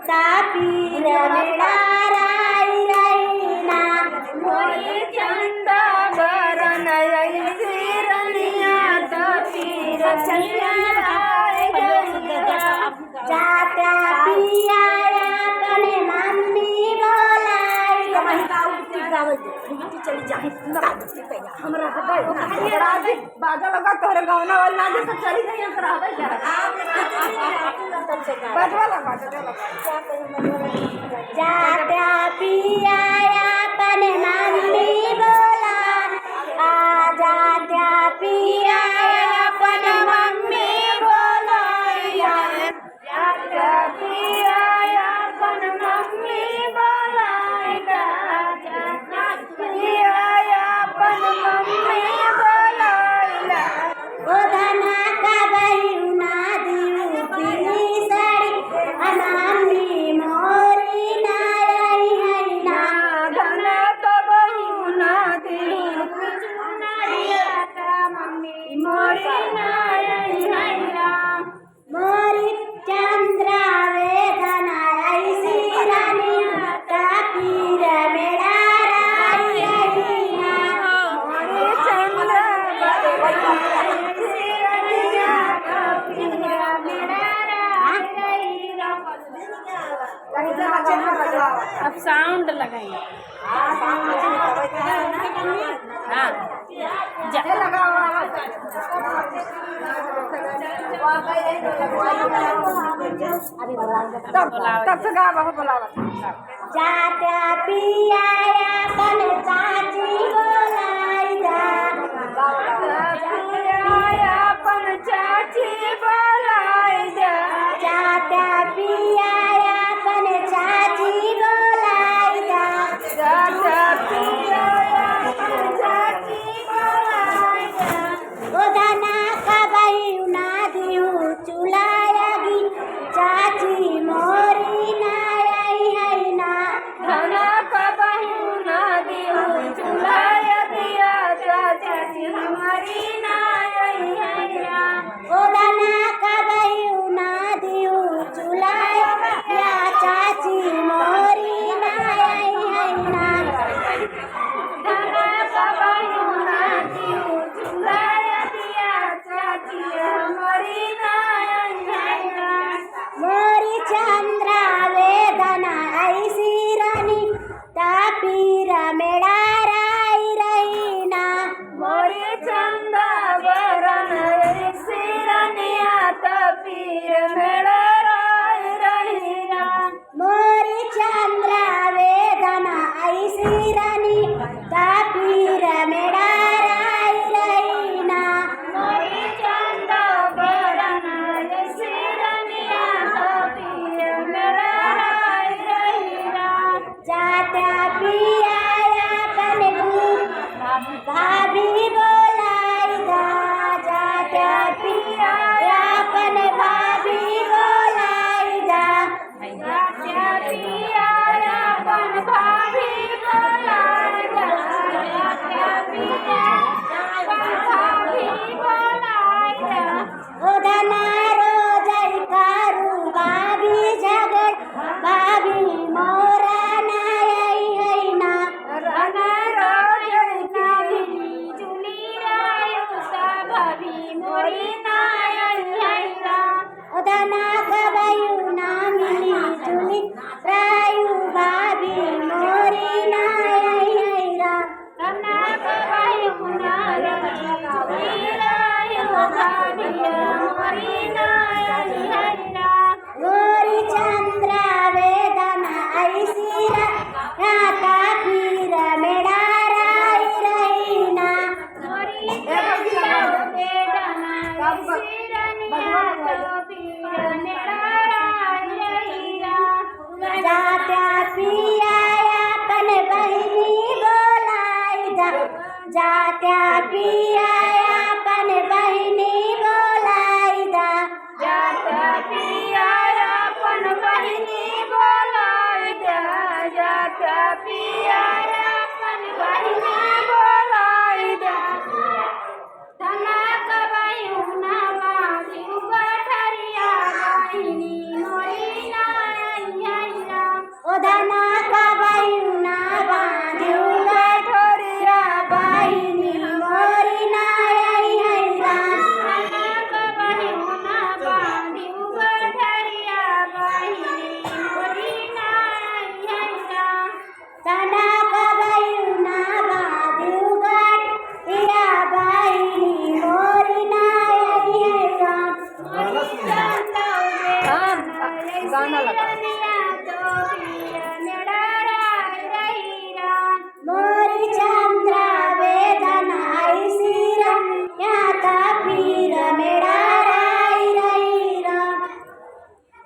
Tapir मेळा राई रईना मोरी चंद बरन रनिया तापीर चंदा जात्या पियाया कने मम्मी बोलाई चली जाए हमरा बाजा लगा तोरे गावना वाला ना जो चली गई करावे जा बाजवा लगा जात्या पियाया कने मम्मी बोला आ जात्या पियाया कने मम्मी बोला जात्या पियाया कने मम्मी बोला जात्या पियाया कने मम्मी बोला ओधना का बहिना दिउ पिनी साड़ी अनामी मोरी नाई हैना धना का बहिना दिउ पिनी का मम्मी मोरी नाई हैना मोरी चंद्रा वेदना ऐसी रानी तापीर मेळा राई रईना मोरी चंद्रा अब साउंड लगाइए। हाँ तब से गा बोलावा जात्या पियाया कन चाची बोलाई जा पियाया कन चाची बोलाई जा जात्या पियाया कन चाची बोलाई जा जात्या पियाया कन चाची बोलाई जा ओधना का बहिना दिउ चुलायगी चाची मोरी नाई हैना धना का बहिना दिउ चुलायगी चाची मोरी नाई हैना ओधना का बहिना दिउ चुलायगी चाची मोरी नाई हैना धना का बहिना दिउ चुलायगी चाची मोरी नाई हैना मोरी चंद्रा वेदना ऐसी रानी तापीर मेळा राई रईना मोरी चंद्रा वरण ऐसी रानिया तापीर मेळा राई रईना मोरी चंद्रा वेदना ऐसी रानी तापीर मेळा राई रईना मोरी चंद्रा वरण ऐसी रानिया तापीर मेळा राई रईना जात्या पियाया कने भाभी बोलाई जा जात्या पियाया कने भाभी बोलाई जा जात्या पियाया कने भाभी बोलाई जा जात्या पियाया कने भाभी बोलाई जा ओधना रोजई कारू भाभी झगड़ भाभी मोरा नाई हैना रना रोजई कारू चुली रायो सा भाभी मोरी नाई हैना ओधना का बहिना मिली चुली रायो भाभी मोरी नाई हैना रना का बहिना चुली रायो भाभी मोरी नाई हैना मोरी चंद्रा वेदना ऐसी तापीर मेळा राई रईना मोरी चंद्रा वेदना ऐसी रानिया तापीर मेळा राई रईना जात्या पियाया कन बहिनी बोलाई जा जात्या पियाया कन बहिनी बोलाई जा जात्या पियाया कन बहिनी बोलाई जा जात्या पियाया कन बहिनी बोलाई जा धना का बहिना मासी गठरिया बहिनी मोरी नाई धना कबायु ना बांधू गठोरिया बहिनी मोरी ना आई है राम धना कबायु ना बांधू गठोरिया बहिनी मोरी ना आई है राम धना कबायु ना बांधू गठोरिया बहिनी मोरी ना आई है राम हाँ गाना लगा